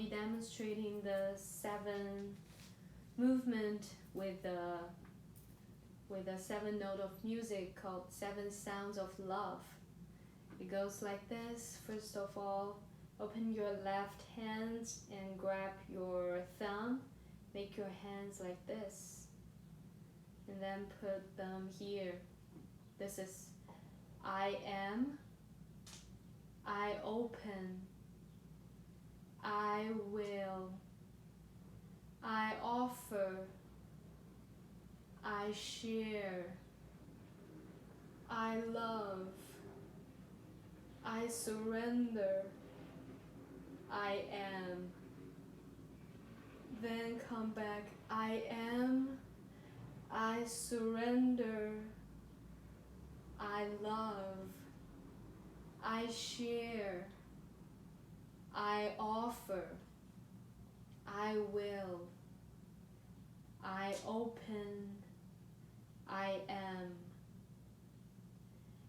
Be demonstrating the 7 movement with a 7 note of music called 7 Sounds of Love. It goes like this. First of all, open your left hand and grab your thumb. Make your hands like this. And then put them here. This is I am, I open, I will, I offer, I share, I love, I surrender, I am. Then come back, I am, I surrender, I love, I share, I offer, I will, I open, I am.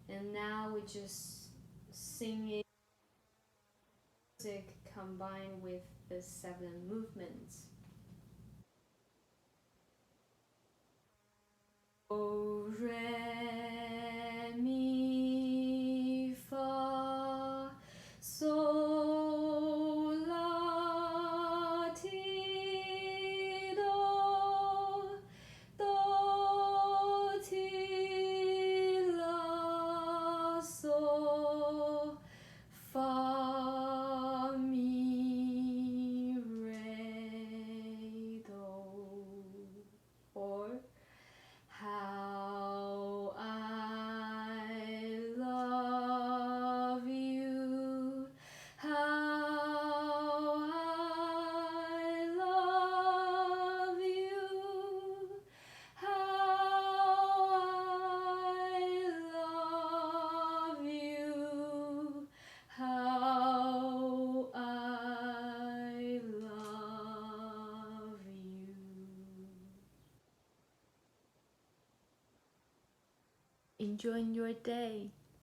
And now we just sing it, music combined with the 7 movements. Do, re, mi, fa, sol, la, ti, do, ti, la, sol, fa, mi, re, do. Or how I love you, how I love you, how I love you, how I love you. Enjoy your day.